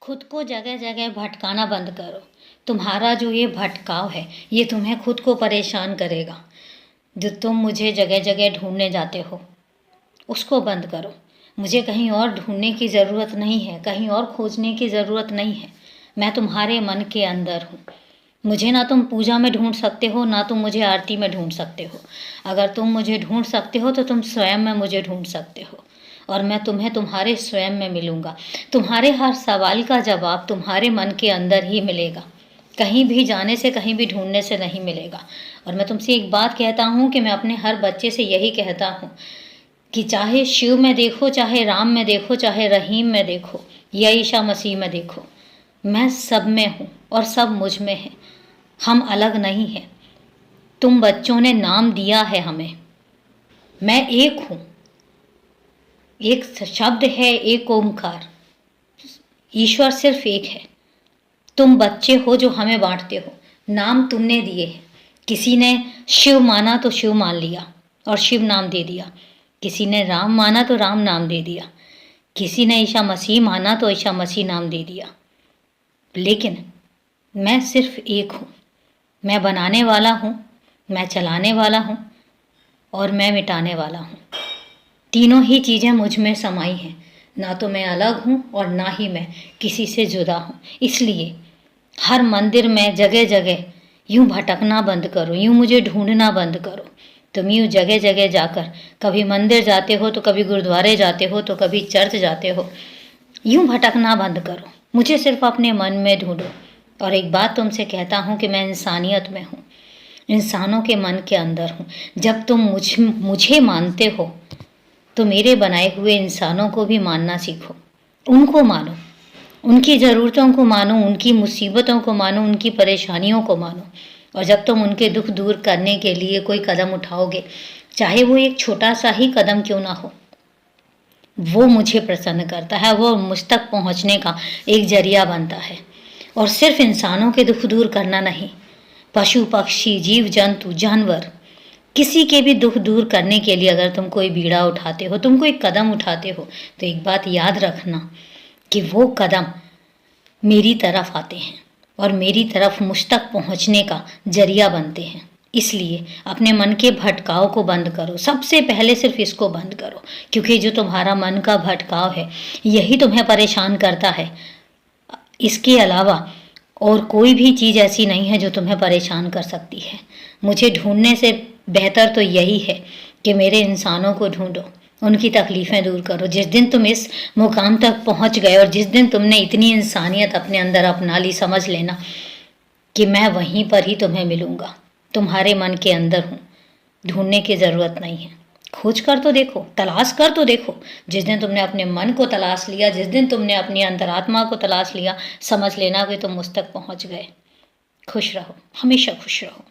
खुद को जगह जगह भटकाना बंद करो। तुम्हारा जो ये भटकाव है ये तुम्हें खुद को परेशान करेगा। जो तुम मुझे जगह जगह ढूंढने जाते हो उसको बंद करो। मुझे कहीं और ढूंढने की ज़रूरत नहीं है, कहीं और खोजने की ज़रूरत नहीं है। मैं तुम्हारे मन के अंदर हूँ। मुझे ना तुम पूजा में ढूंढ सकते हो, ना तुम मुझे आरती में ढूंढ सकते हो। अगर तुम मुझे ढूंढ सकते हो तो तुम स्वयं में मुझे ढूंढ सकते हो और मैं तुम्हें तुम्हारे स्वयं में मिलूँगा। तुम्हारे हर सवाल का जवाब तुम्हारे मन के अंदर ही मिलेगा, कहीं भी जाने से, कहीं भी ढूंढने से नहीं मिलेगा। और मैं तुमसे एक बात कहता हूँ कि मैं अपने हर बच्चे से यही कहता हूँ कि चाहे शिव में देखो, चाहे राम में देखो, चाहे रहीम में देखो या ईसा मसीह में देखो, मैं सब में हूँ और सब मुझ में है। हम अलग नहीं हैं। तुम बच्चों ने नाम दिया है हमें। मैं एक हूँ। एक शब्द है, एक ओमकार। ईश्वर सिर्फ एक है। तुम बच्चे हो जो हमें बांटते हो। नाम तुमने दिए हैं। किसी ने शिव माना तो शिव मान लिया और शिव नाम दे दिया। किसी ने राम माना तो राम नाम दे दिया। किसी ने ईसा मसीह माना तो ईसा मसीह नाम दे दिया। लेकिन मैं सिर्फ एक हूँ। मैं बनाने वाला हूँ, मैं चलाने वाला हूँ और मैं मिटाने वाला हूँ। तीनों ही चीज़ें मुझ में समाई हैं। ना तो मैं अलग हूँ और ना ही मैं किसी से जुदा हूँ। इसलिए हर मंदिर में जगह जगह यूं भटकना बंद करो, यूं मुझे ढूंढना बंद करो। तुम यूं जगह जगह जाकर कभी मंदिर जाते हो तो कभी गुरुद्वारे जाते हो तो कभी चर्च जाते हो। यूं भटकना बंद करो, मुझे सिर्फ अपने मन में ढूंढो। और एक बात तुमसे कहता हूँ कि मैं इंसानियत में हूँ, इंसानों के मन के अंदर हूँ। जब तुम मुझे मानते हो तो मेरे बनाए हुए इंसानों को भी मानना सीखो। उनको मानो, उनकी ज़रूरतों को मानो, उनकी मुसीबतों को मानो, उनकी परेशानियों को मानो। और जब तुम उनके दुख दूर करने के लिए कोई कदम उठाओगे, चाहे वो एक छोटा सा ही कदम क्यों ना हो, वो मुझे प्रसन्न करता है। वो मुझ तक पहुंचने का एक जरिया बनता है। और सिर्फ इंसानों के दुख दूर करना नहीं, पशु पक्षी, जीव जंतु, जानवर, किसी के भी दुख दूर करने के लिए अगर तुम कोई बीड़ा उठाते हो, तुम कोई कदम उठाते हो, तो एक बात याद रखना कि वो कदम मेरी तरफ आते हैं और मेरी तरफ मुझ तक पहुंचने का जरिया बनते हैं। इसलिए अपने मन के भटकाव को बंद करो। सबसे पहले सिर्फ इसको बंद करो, क्योंकि जो तुम्हारा मन का भटकाव है यही तुम्हें परेशान करता है। इसके अलावा और कोई भी चीज़ ऐसी नहीं है जो तुम्हें परेशान कर सकती है। मुझे ढूंढने से बेहतर तो यही है कि मेरे इंसानों को ढूंढो, उनकी तकलीफ़ें दूर करो। जिस दिन तुम इस मुकाम तक पहुंच गए और जिस दिन तुमने इतनी इंसानियत अपने अंदर अपना ली, समझ लेना कि मैं वहीं पर ही तुम्हें मिलूँगा। तुम्हारे मन के अंदर हूँ। ढूंढने की ज़रूरत नहीं है। खोज कर तो देखो, तलाश कर तो देखो। जिस दिन तुमने अपने मन को तलाश लिया, जिस दिन तुमने अपनी अंतरात्मा को तलाश लिया, समझ लेना कि तुम मुझ तक पहुँच गए। खुश रहो, हमेशा खुश रहो।